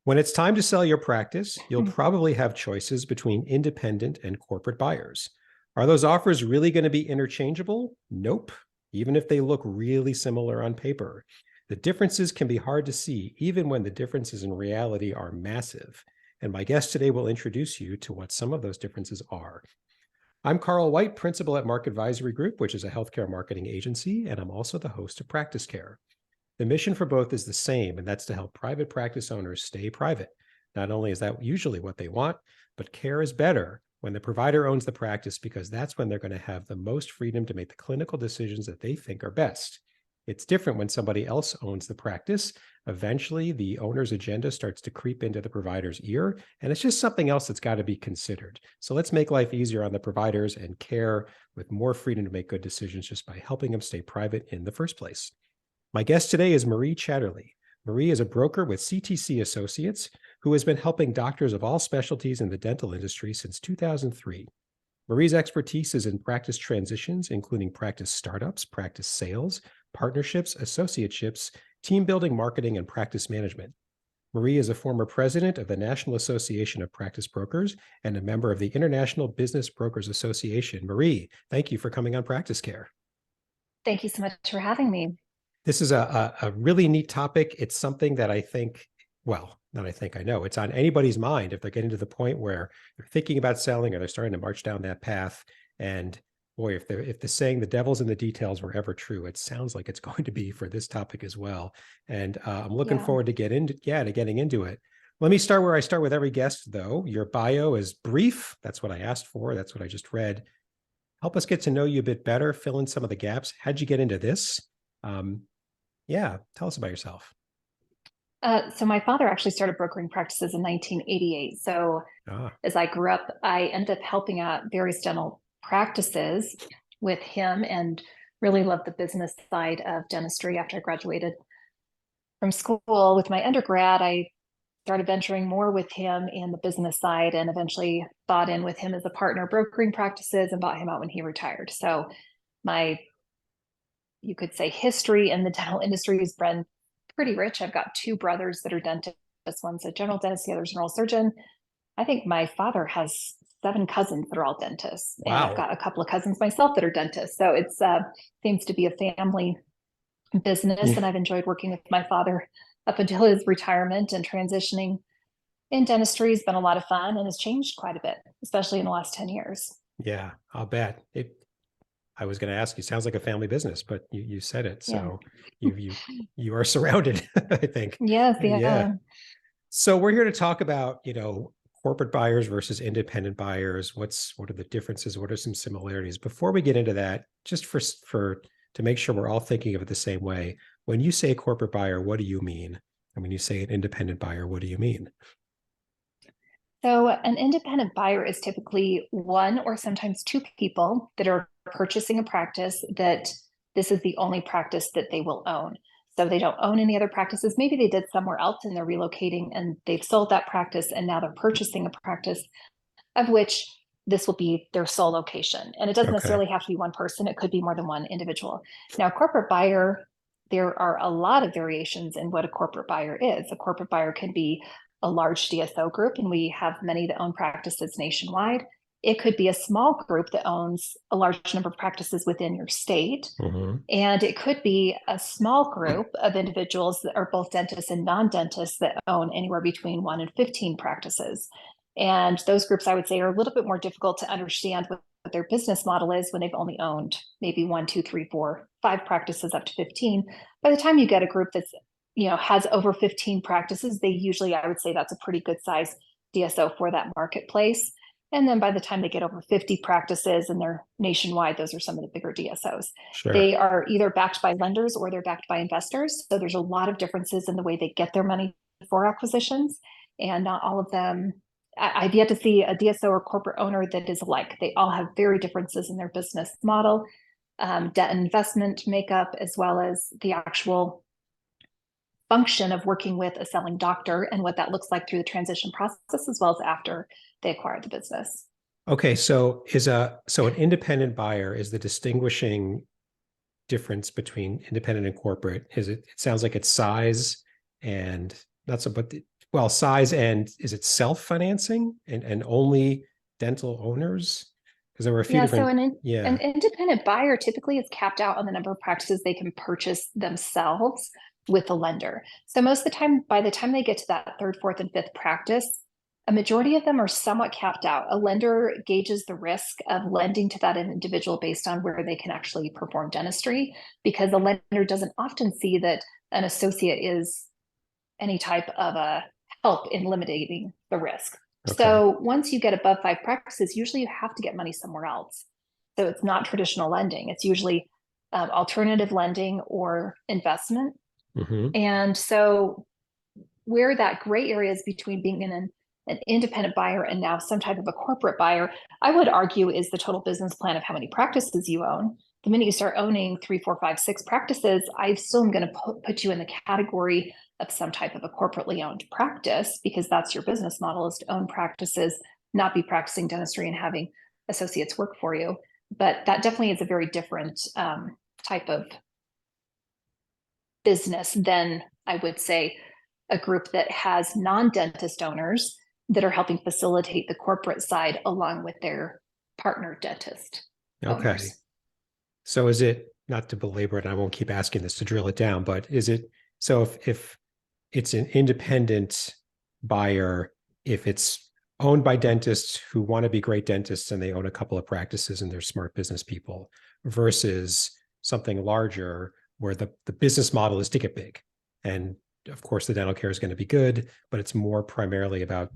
When it's time to sell your practice, you'll probably have choices between independent and corporate buyers. Are those offers really going to be interchangeable? Nope, even if they look really similar on paper. The differences can be hard to see, even when the differences in reality are massive. And my guest today will introduce you to what some of those differences are. I'm Carl White, principal at Market Advisory Group, which is a healthcare marketing agency, and I'm also the host of Practice Care. The mission for both is the same, and that's to help private practice owners stay private. Not only is that usually what they want, but care is better when the provider owns the practice, because that's when they're going to have the most freedom to make the clinical decisions that they think are best. It's different when somebody else owns the practice. Eventually, the owner's agenda starts to creep into the provider's ear, and it's just something else that's got to be considered. So let's make life easier on the providers and care with more freedom to make good decisions just by helping them stay private in the first place. My guest today is Marie Chatterley. Marie is a broker with CTC Associates who has been helping doctors of all specialties in the dental industry since 2003. Marie's expertise is in practice transitions, including practice startups, practice sales, partnerships, associateships, team building, marketing, and practice management. Marie is a former president of the National Association of Practice Brokers and a member of the International Business Brokers Association. Marie, thank you for coming on Practice Care. Thank you so much for having me. This is a really neat topic. It's something that I think, well, not I think, I know, it's on anybody's mind if they're getting to the point where they're thinking about selling or they're starting to march down that path. And boy, if the saying the devil's in the details were ever true, it sounds like it's going to be for this topic as well. And I'm looking forward to getting into it. Let me start where I start with every guest, though. Your bio is brief. That's what I asked for. That's what I just read. Help us get to know you a bit better, fill in some of the gaps. How'd you get into this? Tell us about yourself. So my father actually started brokering practices in 1988. So as I grew up, I ended up helping out various dental practices with him and really loved the business side of dentistry. After I graduated from school with my undergrad, I started venturing more with him in the business side and eventually bought in with him as a partner brokering practices and bought him out when he retired. So you could say history in the dental industry has been pretty rich. I've got two brothers that are dentists. One's a general dentist, the other's an oral surgeon. I think my father has 7 cousins that are all dentists. Wow. And I've got a couple of cousins myself that are dentists. So it's seems to be a family business. And I've enjoyed working with my father up until his retirement, and transitioning in dentistry has been a lot of fun and has changed quite a bit, especially in the last 10 years. Yeah, I'll bet. I was going to ask you, sounds like a family business, but you said it. So you are surrounded, I think. Yes. Yeah. So we're here to talk about, corporate buyers versus independent buyers. What are the differences? What are some similarities? Before we get into that, just to make sure we're all thinking of it the same way, when you say corporate buyer, what do you mean? And when you say an independent buyer, what do you mean? So an independent buyer is typically one or sometimes two people that are purchasing a practice that this is the only practice that they will own. So they don't own any other practices. Maybe they did somewhere else and they're relocating and they've sold that practice and now they're purchasing a practice of which this will be their sole location. And it doesn't necessarily have to be one person. It could be more than one individual. Now, a corporate buyer, there are a lot of variations in what a corporate buyer is. A corporate buyer can be a large DSO group, and we have many that own practices nationwide. It could be a small group that owns a large number of practices within your state. And it could be a small group of individuals that are both dentists and non-dentists that own anywhere between 1 and 15 practices. And those groups, I would say, are a little bit more difficult to understand what their business model is when they've only owned maybe 1, 2, 3, 4, 5 practices up to 15. By the time you get a group that's has over 15 practices, they usually, I would say that's a pretty good size DSO for that marketplace. And then by the time they get over 50 practices and they're nationwide, those are some of the bigger DSOs. Sure. They are either backed by lenders or they're backed by investors. So there's a lot of differences in the way they get their money for acquisitions. And not all of them, I've yet to see a DSO or corporate owner that is alike. They all have very differences in their business model, debt and investment makeup, as well as the actual function of working with a selling doctor and what that looks like through the transition process, as well as after they acquire the business. Okay, so an independent buyer is the distinguishing difference between independent and corporate. It sounds like it's size and not so, but Well, size, and is it self-financing and only dental owners? Because there were a few Yeah, so different, an yeah. independent buyer typically is capped out on the number of practices they can purchase themselves with a lender. So most of the time, by the time they get to that third, fourth, and fifth practice, a majority of them are somewhat capped out. A lender gauges the risk of lending to that individual based on where they can actually perform dentistry, because the lender doesn't often see that an associate is any type of a help in limiting the risk. Okay. So once you get above 5 practices, usually you have to get money somewhere else. So it's not traditional lending. It's usually alternative lending or investment. Hmm. And so where that gray area is between being an independent buyer and now some type of a corporate buyer, I would argue is the total business plan of how many practices you own. The minute you start owning 3, 4, 5, 6 practices, I still am going to put you in the category of some type of a corporately owned practice, because that's your business model, is to own practices, not be practicing dentistry and having associates work for you. But that definitely is a very different type of business than, I would say, a group that has non-dentist owners that are helping facilitate the corporate side along with their partner dentist Okay. owners. So is it, not to belabor it, and I won't keep asking this to drill it down, but is it, so if it's an independent buyer, if it's owned by dentists who want to be great dentists and they own a couple of practices and they're smart business people, versus something larger where the business model is to get big. And of course, the dental care is going to be good, but it's more primarily about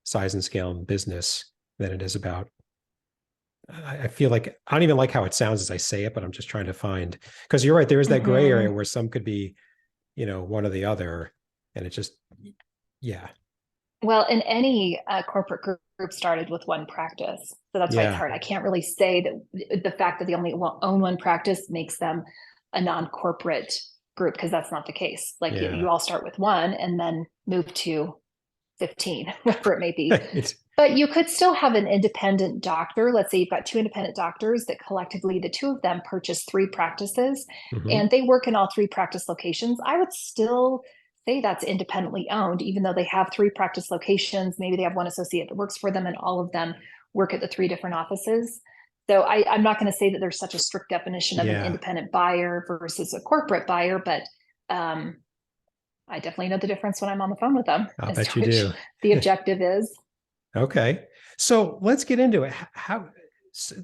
size and scale and business than it is about. I feel like I don't even like how it sounds as I say it, but I'm just trying to find, because you're right, there is that gray area where some could be, one or the other, and it just, yeah, Well, in any corporate group started with one practice. So that's why it's yeah, hard. I can't really say that the fact that they only own one practice makes them a non-corporate group, because that's not the case. Like yeah. you all start with one and then move to 15, whatever it may be. It's But you could still have an independent doctor. Let's say you've got 2 independent doctors that collectively, the 2 of them purchase 3 practices mhm. and they work in all 3 practice locations. I would still say that's independently owned, even though they have 3 practice locations. Maybe they have one associate that works for them and all of them work at the 3 different offices. So I'm not going to say that there's such a strict definition of an Yeah, independent buyer versus a corporate buyer, but I definitely know the difference when I'm on the phone with them I'll as to bet you which do. the objective is. Okay. So let's get into it. How, so,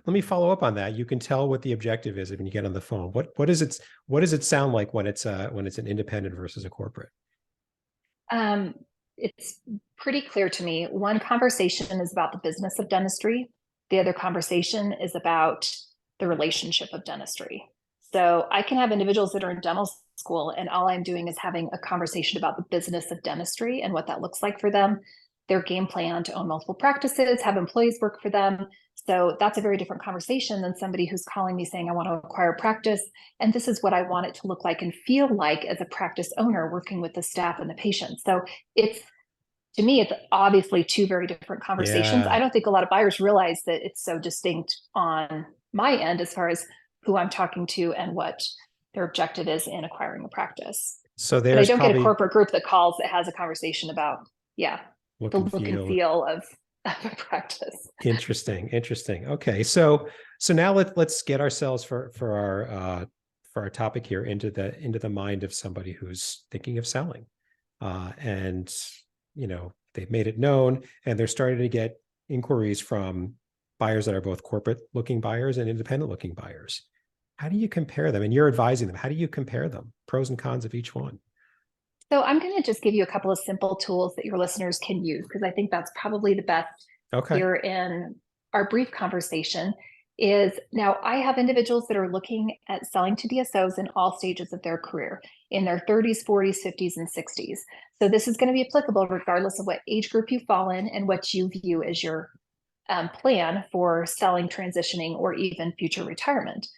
let me follow up on that. You can tell what the objective is when you get on the phone. What does it sound like when it's an independent versus a corporate? Um, it's pretty clear to me. One conversation is about the business of dentistry. The other conversation is about the relationship of dentistry. So I can have individuals that are in dental school, and all I'm doing is having a conversation about the business of dentistry and what that looks like for them, their game plan to own multiple practices, have employees work for them. So that's a very different conversation than somebody who's calling me saying, I want to acquire practice, and this is what I want it to look like and feel like as a practice owner working with the staff and the patients. So it's, to me, it's obviously 2 very different conversations. I Yeah. don't think a lot of buyers realize that it's so distinct on my end as far as who I'm talking to and what their objective is in acquiring a practice. So But I there's don't get a probably corporate group that calls that has a conversation about, yeah, look the and look and feel. feel of a practice. Interesting. Interesting. Okay. So now let's get ourselves for our topic here into the mind of somebody who's thinking of selling. And they've made it known and they're starting to get inquiries from buyers that are both corporate looking buyers and independent looking buyers. How do you compare them? And you're advising them. How do you compare them? Pros and cons of each one. So I'm going to just give you a couple of simple tools that your listeners can use, because I think that's probably the best Okay. here in our brief conversation. Is now I have individuals that are looking at selling to DSOs in all stages of their career, in their 30s, 40s, 50s, and 60s. So this is going to be applicable regardless of what age group you fall in and what you view as your plan for selling, transitioning, or even future retirement.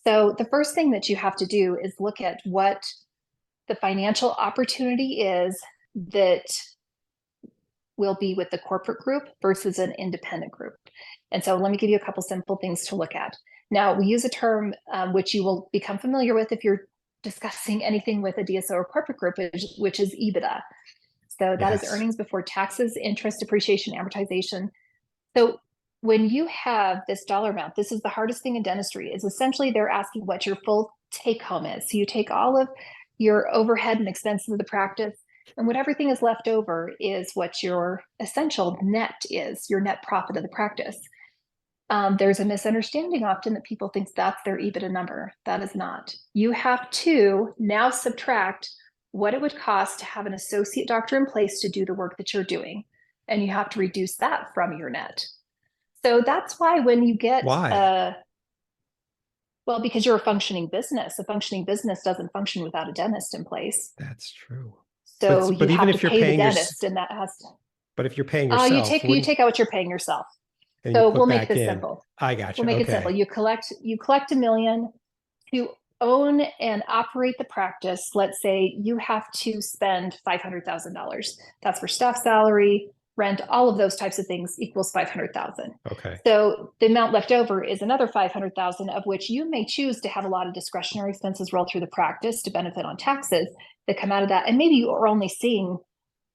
So the first thing that you have to do is look at what the financial opportunity is that will be with the corporate group versus an independent group. And so let me give you a couple simple things to look at. Now, we use a term which you will become familiar with if you're discussing anything with a DSO or corporate group, which is EBITDA. So that is Yes. earnings before taxes, interest, depreciation, amortization. So when you have this dollar amount, this is the hardest thing in dentistry, is essentially they're asking what your full take home is. So you take all of your overhead and expenses of the practice, and what everything is left over is what your essential net is, your net profit of the practice. There's a misunderstanding often that people think that's their EBITDA number. That is not. You have to now subtract what it would cost to have an associate doctor in place to do the work that you're doing. And you have to reduce that from your net. So that's why when you get Why? well, because you're a functioning business. A functioning business doesn't function without a dentist in place. That's true. So you But even have to if you're pay the paying dentist, and that has to. but if you're paying You yourself, take you wouldn't take out what you're paying yourself. and you So put we'll make back this in? simple. I got We'll you. make it simple. Okay. You collect $1 million to own and operate the practice. Let's say you have to spend $500,000. That's for staff salary, rent, all of those types of things equals 500,000. Okay. So the amount left over is another 500,000, of which you may choose to have a lot of discretionary expenses roll through the practice to benefit on taxes that come out of that. And maybe you are only seeing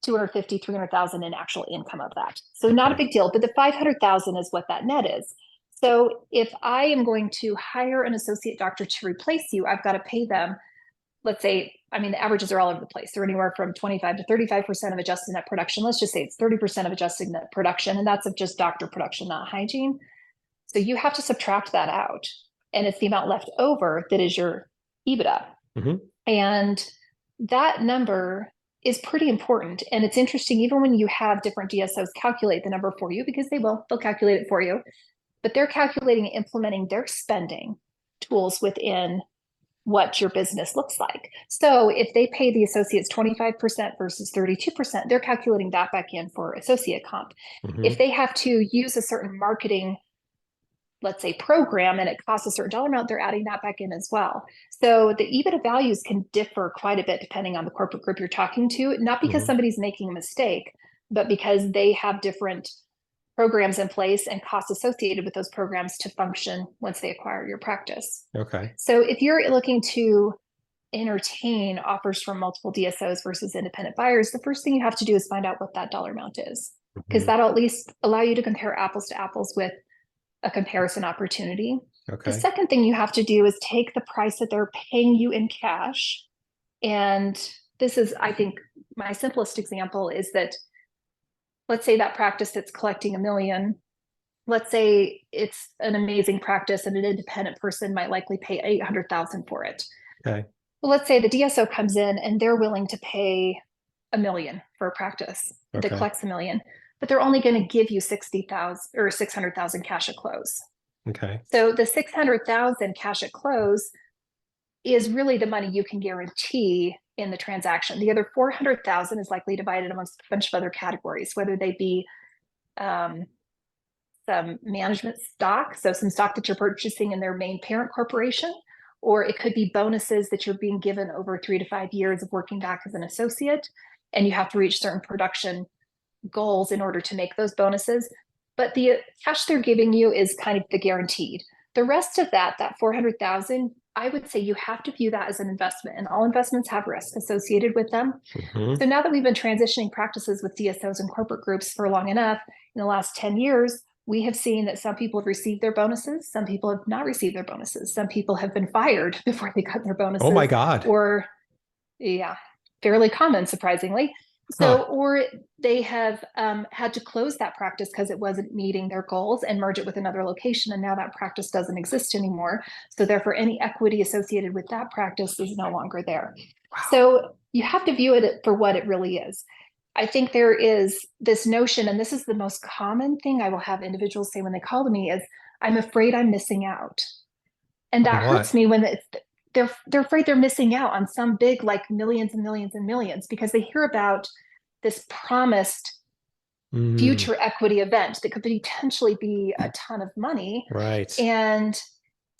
250, 300,000 in actual income of that. So not a big deal, but the 500,000 is what that net is. So if I am going to hire an associate doctor to replace you, I've got to pay them, let's say, I mean, the averages are all over the place. They're anywhere from 25 to 35% of adjusted net production. Let's just say it's 30% of adjusted net production, and that's of just doctor production, not hygiene. So you have to subtract that out, and it's the amount left over that is your EBITDA. Mm-hmm. And that number is pretty important. And it's interesting, even when you have different DSOs calculate the number for you, because they'll calculate it for you, but they're calculating and implementing their spending tools within what your business looks like. So if they pay the associates 25% versus 32%, they're calculating that back in for associate comp. Mm-hmm. If they have to use a certain marketing, let's say, program, and it costs a certain dollar amount, they're adding that back in as well. So the EBITDA values can differ quite a bit depending on the corporate group you're talking to, not because somebody's making a mistake, but because they have different programs in place and costs associated with those programs to function once they acquire your practice. Okay. So if you're looking to entertain offers from multiple DSOs versus independent buyers, the first thing you have to do is find out what that dollar amount is, because that'll at least allow you to compare apples to apples with a comparison opportunity. Okay. The second thing you have to do is take the price that they're paying you in cash. And this is, I think, my simplest example is that, let's say that practice that's collecting $1 million, let's say it's an amazing practice and an independent person might likely pay 800,000 for it. Okay. Well, let's say the DSO comes in and they're willing to pay $1 million for a practice that collects $1 million, but they're only going to give you 60,000 or 600,000 cash at close. Okay. So the 600,000 cash at close is really the money you can guarantee in the transaction. The other 400,000 is likely divided amongst a bunch of other categories, whether they be some management stock, so some stock that you're purchasing in their main parent corporation, or it could be bonuses that you're being given over 3 to 5 years of working back as an associate, and you have to reach certain production goals in order to make those bonuses. But the cash they're giving you is kind of the guaranteed. The rest of that 400,000, I would say you have to view that as an investment, and all investments have risk associated with them. So now that we've been transitioning practices with DSOs and corporate groups for long enough, in the last 10 years, we have seen that some people have received their bonuses, some people have not received their bonuses, some people have been fired before they got their bonuses. Oh my God. Or, yeah, fairly common, surprisingly. So, or they have had to close that practice because it wasn't meeting their goals and merge it with another location. And now that practice doesn't exist anymore. So therefore, any equity associated with that practice is no longer there. Wow. So you have to view it for what it really is. I think there is this notion, and this is the most common thing I will have individuals say when they call to me, is I'm afraid I'm missing out. And that hurts me when they're afraid they're missing out on some big, like, millions and millions and millions, because they hear about this promised future equity event that could potentially be a ton of money. Right. And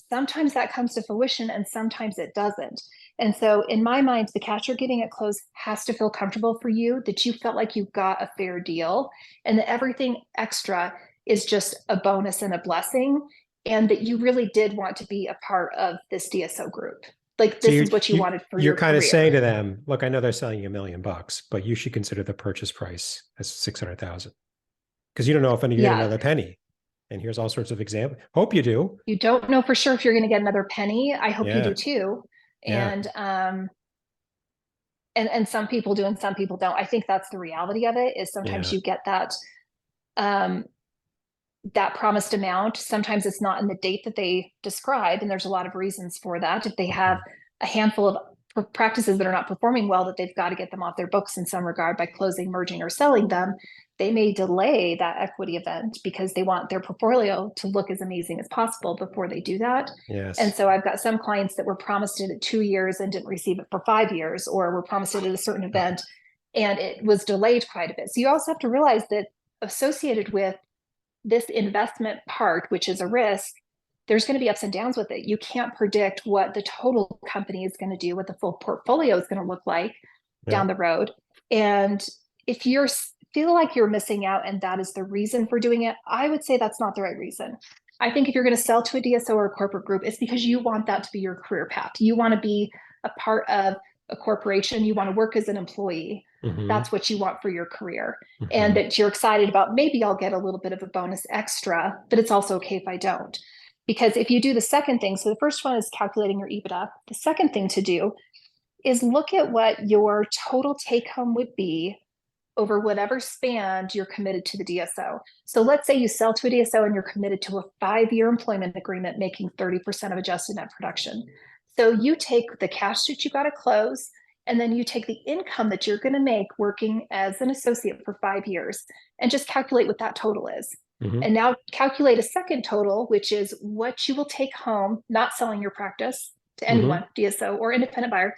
sometimes that comes to fruition and sometimes it doesn't. And so in my mind, the cash you're getting at close has to feel comfortable for you, that you felt like you got a fair deal, and that everything extra is just a bonus and a blessing, and that you really did want to be a part of this DSO group. Like, So this is what you wanted for you're your kind of career. saying to them, look, I know they're selling you $1 million, but you should consider the purchase price as 600,000 because you don't know if you're getting Yeah. another penny. And here's all sorts of examples. Hope you do. You don't know for sure if you're going to get another penny. I hope you Yeah. do too. Yeah. And some people do and some people don't. I think that's the reality of it, is sometimes Yeah. you get um that promised amount. Sometimes it's not in the date that they describe, and there's a lot of reasons for that. If they have a handful of practices that are not performing well, that they've got to get them off their books in some regard by closing, merging, or selling them, they may delay that equity event because they want their portfolio to look as amazing as possible before they do that. Yes. And so I've got some clients that were promised it at 2 years and didn't receive it for 5 years, or were promised it at a certain event and it was delayed quite a bit. So you also have to realize that associated with this investment part, which is a risk, there's going to be ups and downs with it. You can't predict what the total company is going to do, what the full portfolio is going to look like down the road. And if you feel like you're missing out and that is the reason for doing it, I would say that's not the right reason. I think if you're going to sell to a DSO or a corporate group, it's because you want that to be your career path. You want to be a part of a corporation. You want to work as an employee. That's what you want for your career. And that you're excited about, maybe I'll get a little bit of a bonus extra, but it's also okay if I don't. Because if you do the second thing, so the first one is calculating your EBITDA. The second thing to do is look at what your total take home would be over whatever span you're committed to the DSO. So let's say you sell to a DSO and you're committed to a 5-year employment agreement, making 30% of adjusted net production. So you take the cash that you got to close, and then you take the income that you're going to make working as an associate for 5 years and just calculate what that total is. And now calculate a second total, which is what you will take home, not selling your practice to anyone, DSO or independent buyer,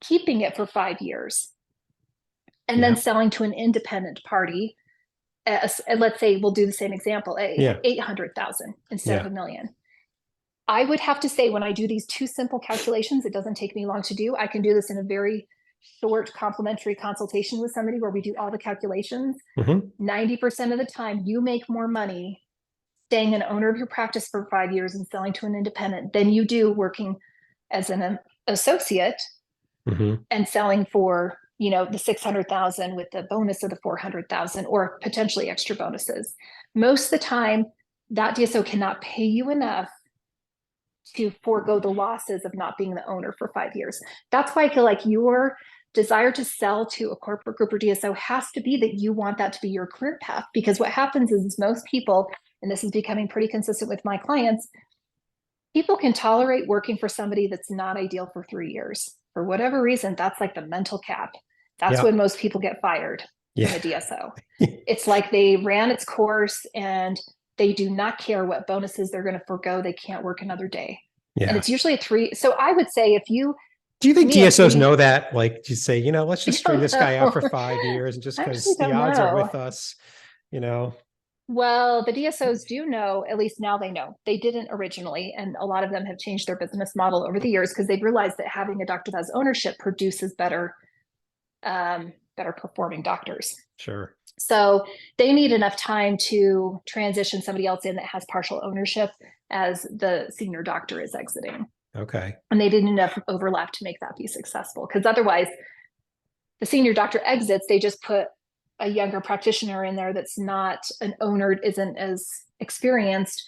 keeping it for 5 years, and then selling to an independent party. Let's say we'll do the same example, 800,000 instead of $1 million. I would have to say, when I do these two simple calculations, it doesn't take me long to do. I can do this in a very short complimentary consultation with somebody where we do all the calculations. 90% of the time, you make more money staying an owner of your practice for 5 years and selling to an independent than you do working as an associate and selling for, the 600,000 with the bonus of the 400,000 or potentially extra bonuses. Most of the time, that DSO cannot pay you enough to forego the losses of not being the owner for 5 years. That's why I feel like your desire to sell to a corporate group or DSO has to be that you want that to be your career path. Because what happens is most people, and this is becoming pretty consistent with my clients, people can tolerate working for somebody that's not ideal for 3 years. For whatever reason, that's like the mental cap. That's when most people get fired from a DSO. It's like they ran its course and they do not care what bonuses they're going to forego. They can't work another day. And it's usually a 3. So I would say, if you... Do you think DSOs know that? Like, you say, let's just string this guy out for 5 years, and just because the odds are with us, Well, the DSOs do know, at least now they know. They didn't originally, and a lot of them have changed their business model over the years because they've realized that having a doctor that has ownership produces better performing doctors. Sure. So they need enough time to transition somebody else in that has partial ownership as the senior doctor is exiting. Okay. And they didn't enough overlap to make that be successful, because otherwise the senior doctor exits, they just put a younger practitioner in there that's not an owner, isn't as experienced,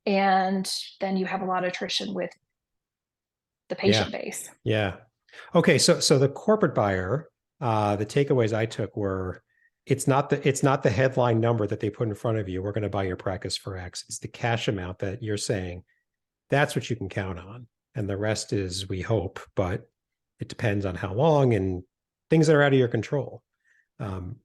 and then you have a lot of attrition with the patient base. Yeah. Okay. So the corporate buyer, the takeaways I took were, it's not the headline number that they put in front of you. We're going to buy your practice for X. It's the cash amount that you're saying. That's what you can count on. And the rest is, we hope, but it depends on how long and things that are out of your control. And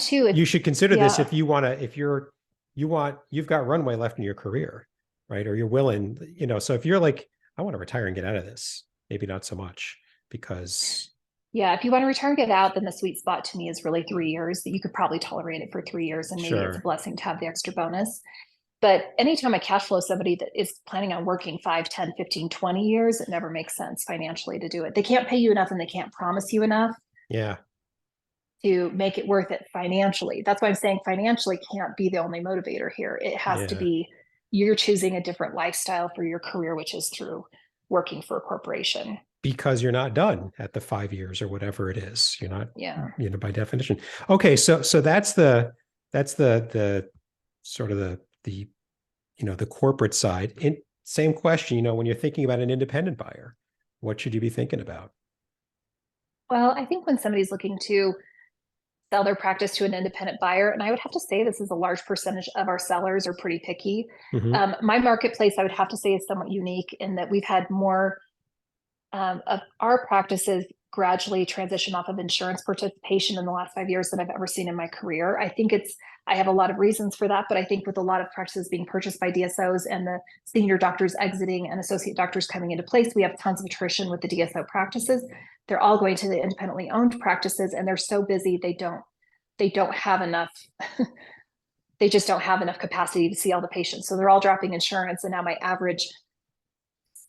too, you should consider this if you want to, you've got runway left in your career, right? Or you're willing, so if you're like, I want to retire and get out of this, maybe not so much, because... Yeah, if you want to retire and get out, then the sweet spot to me is really 3 years. That you could probably tolerate it for 3 years, and maybe it's a blessing to have the extra bonus. But anytime I cash flow somebody that is planning on working 5, 10, 15, 20 years, it never makes sense financially to do it. They can't pay you enough and they can't promise you enough to make it worth it financially. That's why I'm saying financially can't be the only motivator here. It has to be, you're choosing a different lifestyle for your career, which is through working for a corporation. Because you're not done at the 5 years or whatever it is. You're not, Yeah. by definition. Okay. So that's the sort of the corporate side. Same question, when you're thinking about an independent buyer, what should you be thinking about? Well, I think when somebody's looking to sell their practice to an independent buyer, and I would have to say this is a large percentage of our sellers are pretty picky. My marketplace, I would have to say, is somewhat unique in that we've had more of our practices gradually transition off of insurance participation in the last 5 years than I've ever seen in my career. I have a lot of reasons for that, but I think with a lot of practices being purchased by DSOs and the senior doctors exiting and associate doctors coming into place, we have tons of attrition with the DSO practices. They're all going to the independently owned practices, and they're so busy they don't have enough. They just don't have enough capacity to see all the patients. So they're all dropping insurance, and now my average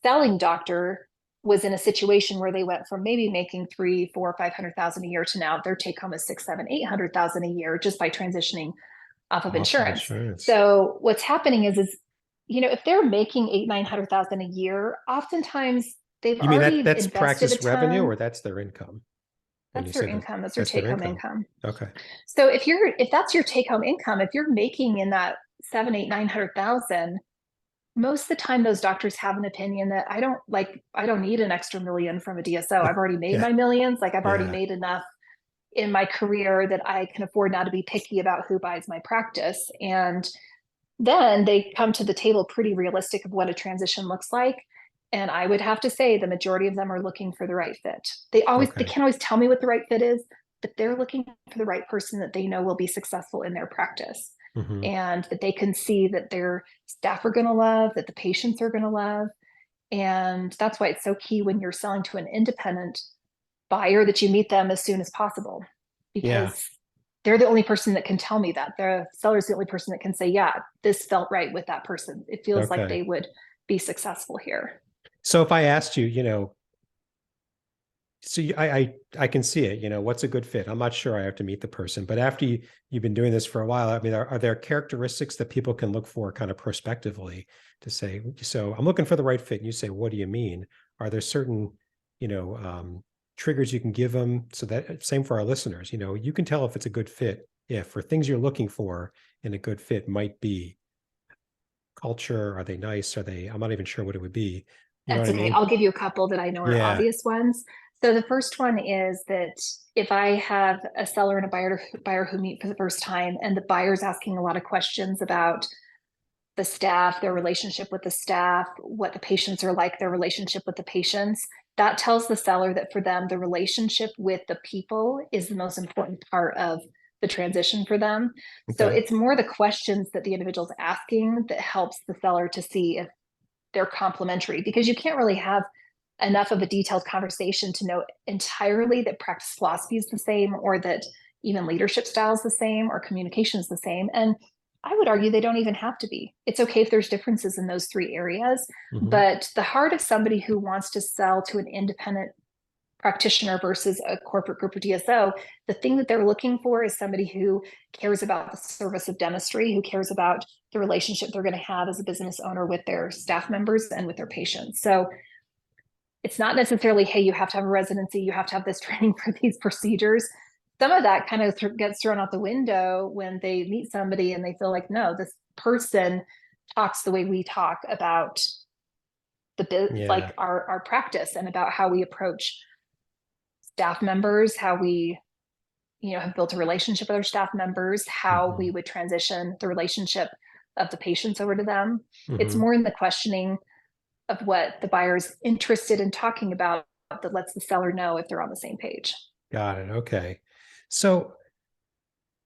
selling doctor was in a situation where they went from maybe making 300,000, 400,000, 500,000 a year to now their take home is 600,000, 700,000, 800,000 a year just by transitioning off of insurance. So what's happening is if they're making 800,000, 900,000 a year, oftentimes they've You mean already that's invested practice a ton. revenue, or that's their income? That's their income. That's their take home income. Okay. So if that's your take home income, if you're making in that 700,000, 800,000, 900,000, most of the time those doctors have an opinion that I don't need an extra million from a DSO. I've already made my millions. I've already made enough in my career that I can afford now to be picky about who buys my practice. And then they come to the table pretty realistic of what a transition looks like. And I would have to say the majority of them are looking for the right fit. They can't always tell me what the right fit is, but they're looking for the right person that they know will be successful in their practice. And that they can see that their staff are going to love, that the patients are going to love. And that's why it's so key when you're selling to an independent buyer that you meet them as soon as possible, because they're the only person that can tell me that. The seller's the only person that can say, yeah, this felt right with that person. It feels like they would be successful here. So if I asked you, so I can see it, what's a good fit? I'm not sure. I have to meet the person, but after you've been doing this for a while, I mean, are there characteristics that people can look for kind of prospectively to say, so I'm looking for the right fit? And you say, what do you mean? Are there certain, triggers you can give them? So that same for our listeners, you can tell if it's a good fit, for things you're looking for in a good fit might be culture. Are they nice? I'm not even sure what it would be. That's okay. I'll give you a couple that I know are obvious ones. So the first one is that if I have a seller and a buyer who meet for the first time, and the buyer's asking a lot of questions about the staff, their relationship with the staff, what the patients are like, their relationship with the patients, that tells the seller that for them, the relationship with the people is the most important part of the transition for them. So it's more the questions that the individual's asking that helps the seller to see if they're complementary, because you can't really have enough of a detailed conversation to know entirely that practice philosophy is the same, or that even leadership style is the same, or communication is the same. And I would argue they don't even have to be. It's okay if there's differences in those three areas, but the heart of somebody who wants to sell to an independent practitioner versus a corporate group or DSO, the thing that they're looking for is somebody who cares about the service of dentistry, who cares about the relationship they're going to have as a business owner with their staff members and with their patients. So it's not necessarily, hey, you have to have a residency, you have to have this training for these procedures. Some of that kind of gets thrown out the window when they meet somebody and they feel like, no, this person talks the way we talk about like our practice, and about how we approach staff members, how we have built a relationship with our staff members, how we would transition the relationship of the patients over to them. It's more in the questioning of what the buyer's interested in talking about that lets the seller know if they're on the same page. Got it. Okay. So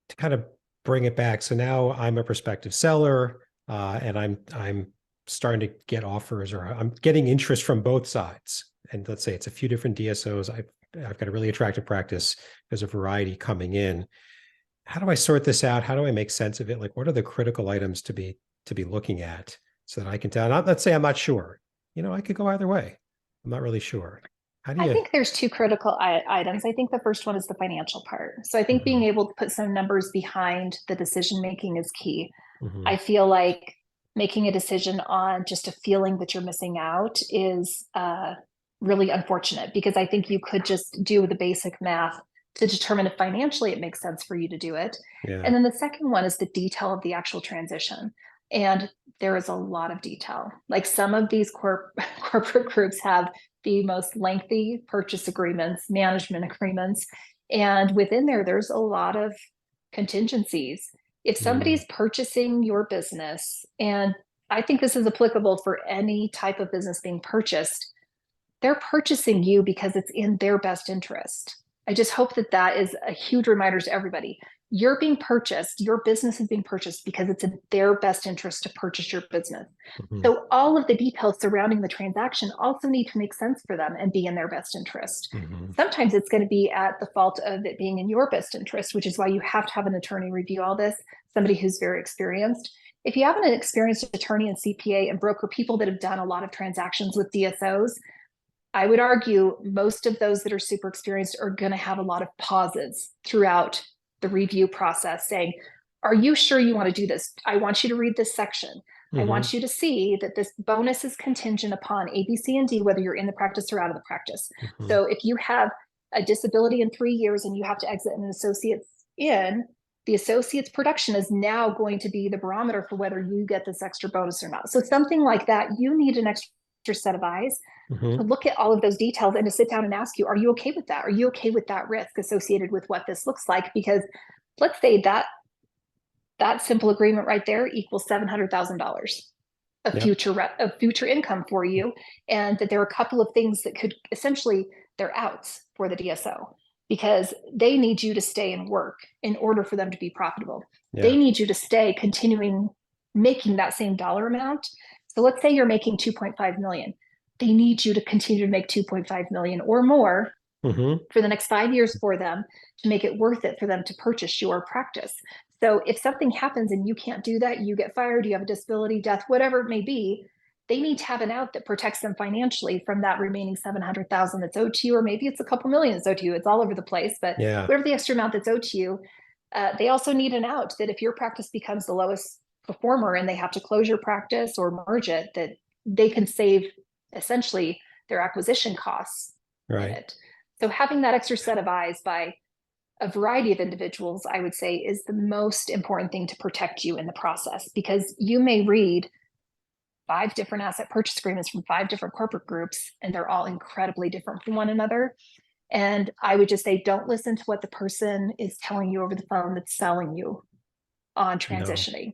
to kind of bring it back, so now I'm a prospective seller, and I'm starting to get offers, or I'm getting interest from both sides. And let's say it's a few different DSOs. I've got a really attractive practice. There's a variety coming in. How do I sort this out? How do I make sense of it? Like, what are the critical items to be looking at so that I can tell? Let's say I'm not sure. I could go either way. I'm not really sure. How do you? I think there's two critical items. I think the first one is the financial part. So I think being able to put some numbers behind the decision making is key. I feel like making a decision on just a feeling that you're missing out is really unfortunate, because I think you could just do the basic math to determine if financially it makes sense for you to do it. Yeah. And then the second one is the detail of the actual transition. And there is a lot of detail. Like some of these corporate groups have the most lengthy purchase agreements, management agreements. And within there, there's a lot of contingencies. If somebody's purchasing your business, and I think this is applicable for any type of business being purchased, they're purchasing you because it's in their best interest. I just hope that that is a huge reminder to everybody. You're being purchased, your business is being purchased because it's in their best interest to purchase your business. So all of the details surrounding the transaction also need to make sense for them and be in their best interest. Sometimes it's going to be at the fault of it being in your best interest, which is why you have to have an attorney review all this, somebody who's very experienced. If you have an experienced attorney and CPA and broker, people that have done a lot of transactions with DSOs, I would argue most of those that are super experienced are going to have a lot of pauses throughout the review process saying, are you sure you want to do this? I want you to read this section. I want you to see that this bonus is contingent upon A, B, C, and D, whether you're in the practice or out of the practice. So if you have a disability in 3 years and you have to exit an associate's in, the associate's production is now going to be the barometer for whether you get this extra bonus or not. So something like that, you need an extra set of eyes to look at all of those details and to sit down and ask you, are you okay with that? Are you okay with that risk associated with what this looks like? Because let's say that simple agreement right there equals $700,000 of future income for you, and that there are a couple of things that could essentially, they're outs for the DSO because they need you to stay and work in order for them to be profitable. They need you to stay continuing making that same dollar amount. So let's say you're making 2.5 million. They need you to continue to make 2.5 million or more for the next 5 years for them to make it worth it for them to purchase your practice. So if something happens and you can't do that, you get fired, you have a disability, death, whatever it may be, they need to have an out that protects them financially from that remaining 700,000 that's owed to you, or maybe it's a couple million that's owed to you. It's all over the place, but whatever the extra amount that's owed to you, they also need an out that if your practice becomes the lowest performer and they have to close your practice or merge it, that they can save essentially their acquisition costs in it. So having that extra set of eyes by a variety of individuals, I would say, is the most important thing to protect you in the process, because you may read 5 different asset purchase agreements from 5 different corporate groups, and they're all incredibly different from one another. And I would just say, don't listen to what the person is telling you over the phone that's selling you on transitioning.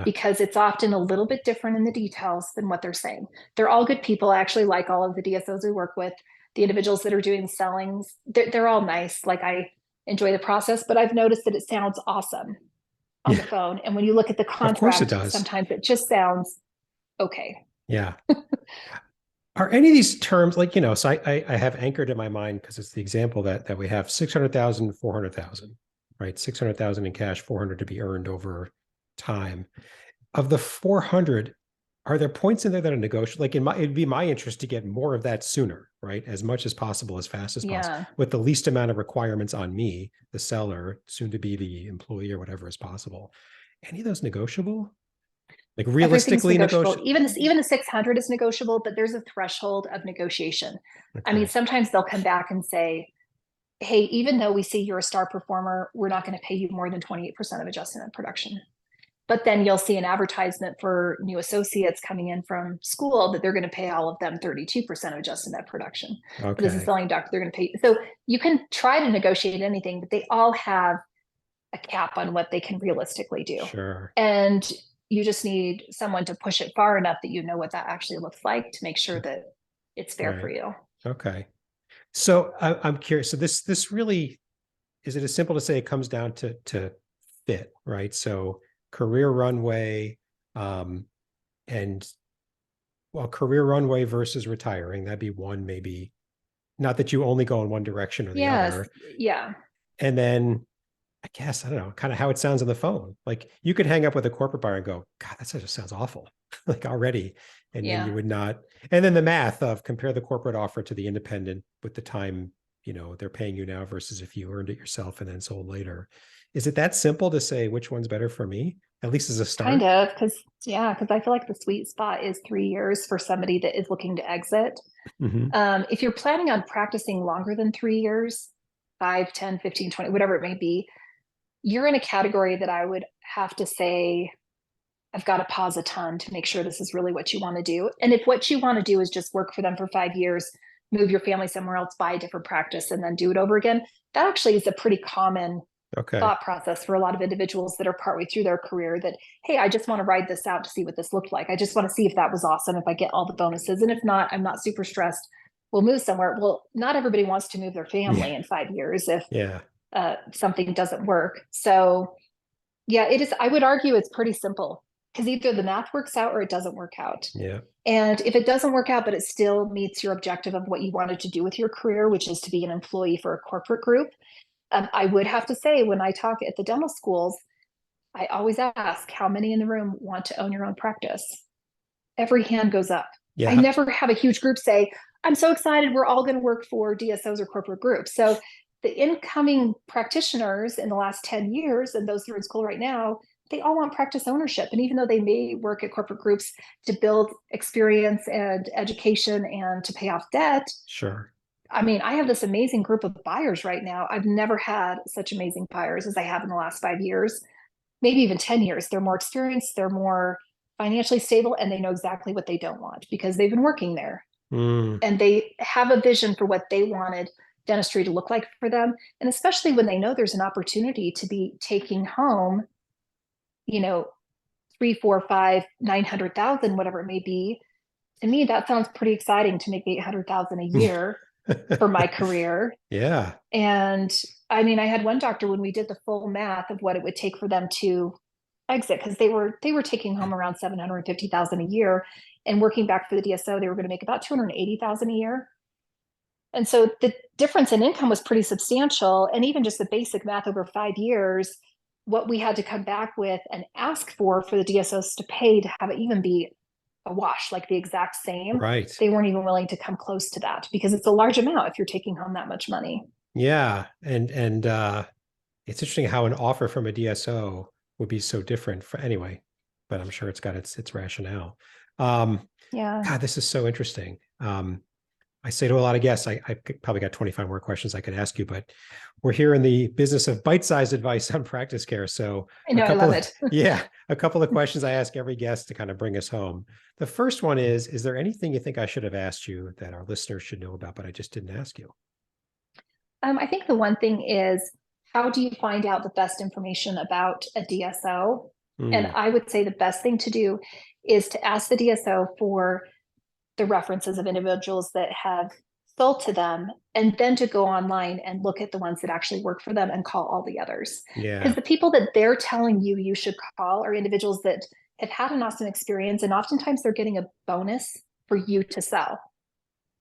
Because it's often a little bit different in the details than what they're saying. They're all good people. I actually like all of the DSOs we work with. The individuals that are doing sellings, they're all nice. Like, I enjoy the process, but I've noticed that it sounds awesome on the phone. And when you look at the contract, of course it does. Sometimes it just sounds okay. Are any of these terms like, so I have anchored in my mind, because it's the example that we have 600,000, 400,000, right? 600,000 in cash, 400 to be earned over time. Of the 400, are there points in there that are negotiable? Like, it'd be my interest to get more of that sooner, right? As much as possible, as fast as possible, with the least amount of requirements on me, the seller, soon to be the employee, or whatever is possible. Any of those negotiable? Like, realistically negotiable? Even the 600 is negotiable, but there's a threshold of negotiation. I mean, sometimes they'll come back and say, hey, even though we see you're a star performer, we're not going to pay you more than 28% of adjusted net production. But then you'll see an advertisement for new associates coming in from school that they're going to pay all of them 32% of adjusted net production. As a selling doctor, they're going to pay. So you can try to negotiate anything, but they all have a cap on what they can realistically do. And you just need someone to push it far enough that you know what that actually looks like to make sure that it's fair for you. So I'm curious. So this really, is it as simple to say it comes down to fit, right? So career runway, and career runway versus retiring, that'd be one, maybe. Not that you only go in one direction or the other. And then I guess, I don't know, kind of how it sounds on the phone. Like, you could hang up with a corporate buyer and go, God, that just sounds awful, like, already. And then you would not. And then the math of compare the corporate offer to the independent with the time, they're paying you now versus if you earned it yourself and then sold later. Is it that simple to say which one's better for me? at least as a Kind start? of, because I feel like the sweet spot is 3 years for somebody that is looking to exit. Hmm. If you're planning on practicing longer than 3 years, 5, 10, 15, 20, whatever it may be, you're in a category that I would have to say, I've got to pause a ton to make sure this is really what you want to do. And if what you want to do is just work for them for 5 years, move your family somewhere else, buy a different practice, and then do it over again, that actually is a pretty common Okay. thought process for a lot of individuals that are partway through their career that, hey, I just want to ride this out to see what this looked like. I just want to see if that was awesome, if I get all the bonuses. And if not, I'm not super stressed. We'll move somewhere. Well, not everybody wants to move their family Yeah. in 5 years if Yeah. something doesn't work. So yeah, it is. I would argue it's pretty simple because either the math works out or it doesn't work out. Yeah. And if it doesn't work out, but it still meets your objective of what you wanted to do with your career, which is to be an employee for a corporate group, I would have to say when I talk at the dental schools, I always ask how many in the room want to own your own practice. Every hand goes up. I Yeah. never have a huge group say, I'm so excited, we're all going to work for DSOs or corporate groups. So the incoming practitioners in the last 10 years and those that are in school right now, they all want practice ownership. And even though they may work at corporate groups to build experience and education and to pay off debt, Sure. I mean, I have this amazing group of buyers right now. I've never had such amazing buyers as I have in the last 5 years, maybe even 10 years. They're more experienced, they're more financially stable, and they know exactly what they don't want because they've been working there. Mm, And they have a vision for what they wanted dentistry to look like for them. And especially when they know there's an opportunity to be taking home, you know, 3, 4, 5, 900,000, whatever it may be. To me, that sounds pretty exciting to make 800,000 a year for my career. yeah. And I mean, I had one doctor when we did the full math of what it would take for them to exit because they were taking home around 750,000 a year, and working back for the DSO, they were going to make about 280,000 a year. And so the difference in income was pretty substantial. And even just the basic math over 5 years, what we had to come back with and ask for the DSOs to pay to have it even be a wash, like the exact same, Right. they weren't even willing to come close to that because it's a large amount if you're taking home that much money. Yeah. And it's interesting how an offer from a DSO would be so different for anyway, but I'm sure it's got its rationale. Yeah. God, this is so interesting. I say to a lot of guests, I probably got 25 more questions I could ask you, but we're here in the business of bite-sized advice on practice care. So I know, I love it. a couple of questions I ask every guest to kind of bring us home. The first one is there anything you think I should have asked you that our listeners should know about, but I just didn't ask you? I think the one thing is, how do you find out the best information about a DSO? And Mm, I would say the best thing to do is to ask the DSO for the references of individuals that have sold to them, and then to go online and look at the ones that actually work for them and call all the others. Because yeah. the people that they're telling you you should call are individuals that have had an awesome experience, and oftentimes they're getting a bonus for you to sell.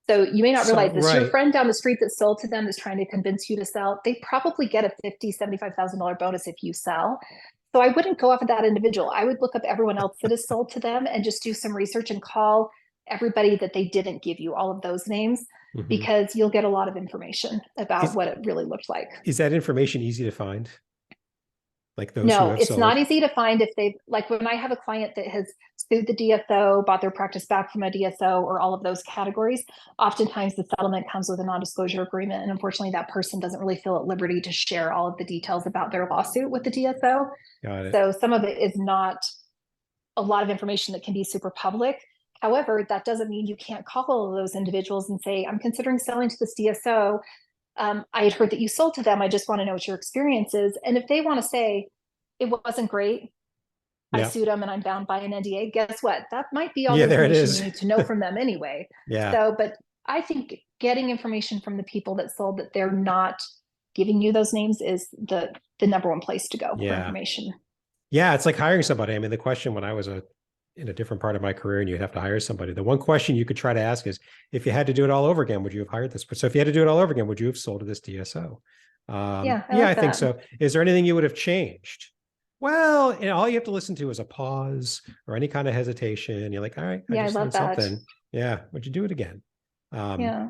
So you may not So, realize this. Your right. friend down the street that sold to them is trying to convince you to sell. They probably get a $50,000, $75,000 bonus if you sell. So I wouldn't go off of that individual. I would look up everyone else that has sold to them and just do some research and call everybody that they didn't give you all of those names, Mhm. because you'll get a lot of information about Is, what it really looked like. is that information easy to find? Like those who No, have it's not sold? easy to find if they've, like when I have a client that has sued the DSO, bought their practice back from a DSO, or all of those categories, oftentimes the settlement comes with a non-disclosure agreement. And unfortunately, that person doesn't really feel at liberty to share all of the details about their lawsuit with the DSO. Got it. So some of it is not a lot of information that can be super public. However, that doesn't mean you can't call all of those individuals and say, I'm considering selling to this DSO. I had heard that you sold to them. I just want to know what your experience is. And if they want to say, it wasn't great, I Yeah. sued them and I'm bound by an NDA, guess what? That might be all Yeah, the there it information is. you need to know from them anyway. Yeah. So, but I think getting information from the people that sold that they're not giving you those names is the number one place to go for Yeah. information. Yeah. It's like hiring somebody. I mean, the question when I was in a different part of my career and you'd have to hire somebody, the one question you could try to ask is, if you had to do it all over again, would you have hired this? So if you had to do it all over again, would you have sold to this DSO? Yeah, I Yeah, I like think that. so. Is there anything you would have changed? Well, all you have to listen to is a pause or any kind of hesitation. You're like, all right, I Yeah, I just love learned that. something. Yeah. Would you do it again? Um, Yeah.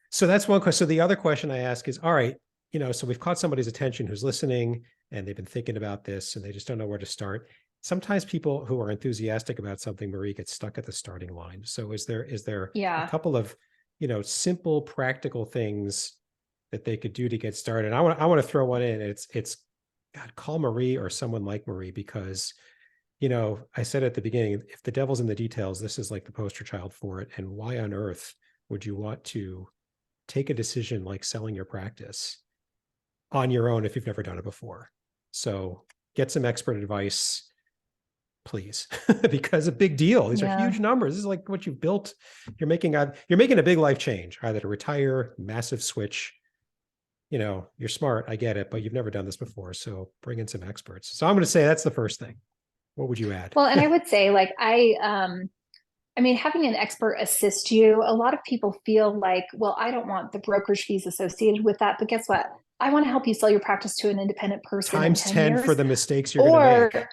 so that's one question. So the other question I ask is, all right, so we've caught somebody's attention who's listening and they've been thinking about this and they just don't know where to start. sometimes people who are enthusiastic about something, Marie, get stuck at the starting line. So is there a Yeah. couple of, simple, practical things that they could do to get started? I want to throw one in. It's God, call Marie or someone like Marie, because I said at the beginning, if the devil's in the details, this is like the poster child for it. And why on earth would you want to take a decision like selling your practice on your own if you've never done it before? So get some expert advice, please, because a big deal. These are Yeah. huge numbers. This is like what you've built. You're making a big life change, either to retire, massive switch. You're smart, I get it, but you've never done this before. So bring in some experts. So I'm going to say that's the first thing. What would you add? Well, and I would say like I mean, having an expert assist you, a lot of people feel like, well, I don't want the brokerage fees associated with that, but guess what? I want to help you sell your practice to an independent person Times in 10 10 years. for the mistakes you're going to make.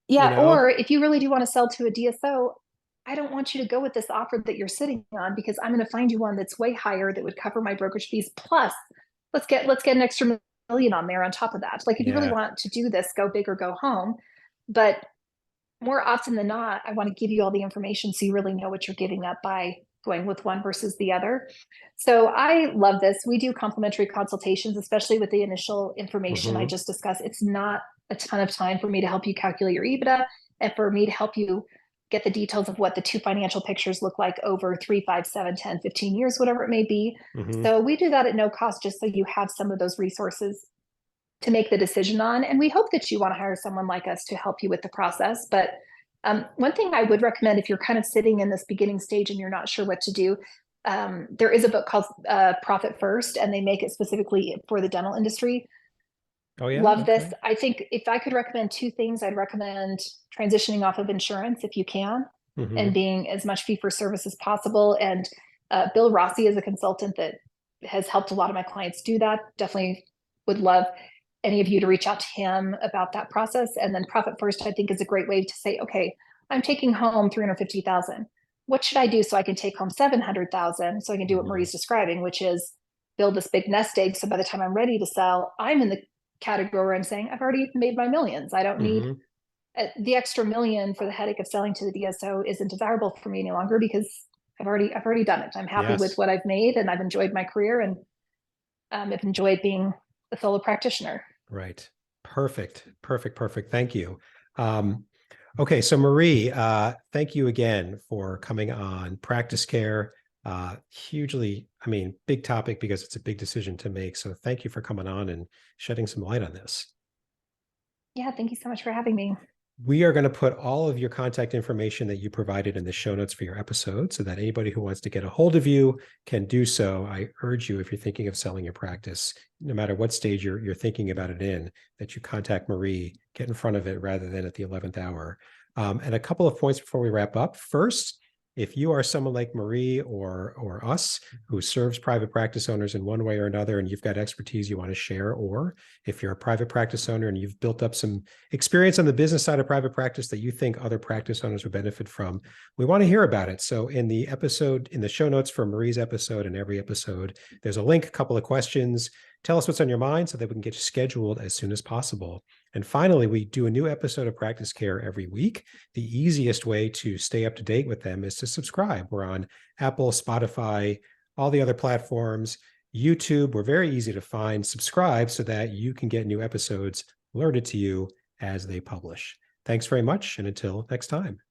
Yeah, or if you really do want to sell to a DSO, I don't want you to go with this offer that you're sitting on, because I'm going to find you one that's way higher that would cover my brokerage fees. Plus, let's get an extra million on there on top of that. Like if you really Yeah. want to do this, go big or go home. But more often than not, I want to give you all the information so you really know what you're giving up by going with one versus the other. So I love this. We do complimentary consultations, especially with the initial information I just discussed. It's not a ton of time for me to help you calculate your EBITDA and for me to help you get the details of what the two financial pictures look like over 3, 5, 7, 10, 15 years, whatever it may be. So we do that at no cost, just so you have some of those resources to make the decision on. And we hope that you want to hire someone like us to help you with the process. But one thing I would recommend, if you're kind of sitting in this beginning stage and you're not sure what to do, there is a book called Profit First, and they make it specifically for the dental industry. Oh, yeah. Love this. I think if I could recommend two things, I'd recommend transitioning off of insurance if you can, and being as much fee for service as possible. And Bill Rossi is a consultant that has helped a lot of my clients do that. Definitely would love any of you to reach out to him about that process. And then Profit First, I think, is a great way to say, okay, I'm taking home 350,000. What should I do so I can take home 700,000? So I can do what Marie's describing, which is build this big nest egg. So by the time I'm ready to sell, I'm in the category where I'm saying, I've already made my millions. I don't need the extra million for the headache of selling to the DSO. Isn't desirable for me any longer, because I've already done it. I'm happy with what I've made, and I've enjoyed my career, and I've enjoyed being a solo practitioner. Right. Perfect. Thank you. Okay. So Marie, thank you again for coming on Practice Care. Hugely, big topic, because it's a big decision to make. So thank you for coming on and shedding some light on this. Yeah. Thank you so much for having me. We are going to put all of your contact information that you provided in the show notes for your episode, so that anybody who wants to get a hold of you can do so. I urge you, if you're thinking of selling your practice, no matter what stage you're thinking about it in, that you contact Marie, get in front of it rather than at the 11th hour. And a couple of points before we wrap up. First, if you are someone like Marie or us who serves private practice owners in one way or another, and you've got expertise you want to share, or if you're a private practice owner and you've built up some experience on the business side of private practice that you think other practice owners would benefit from, we want to hear about it. So in the show notes for Marie's episode and every episode, there's a link, a couple of questions. Tell us what's on your mind so that we can get you scheduled as soon as possible. And finally, we do a new episode of Practice Care every week. The easiest way to stay up to date with them is to subscribe. We're on Apple, Spotify, all the other platforms, YouTube. We're very easy to find. Subscribe so that you can get new episodes alerted to you as they publish. Thanks very much, and until next time.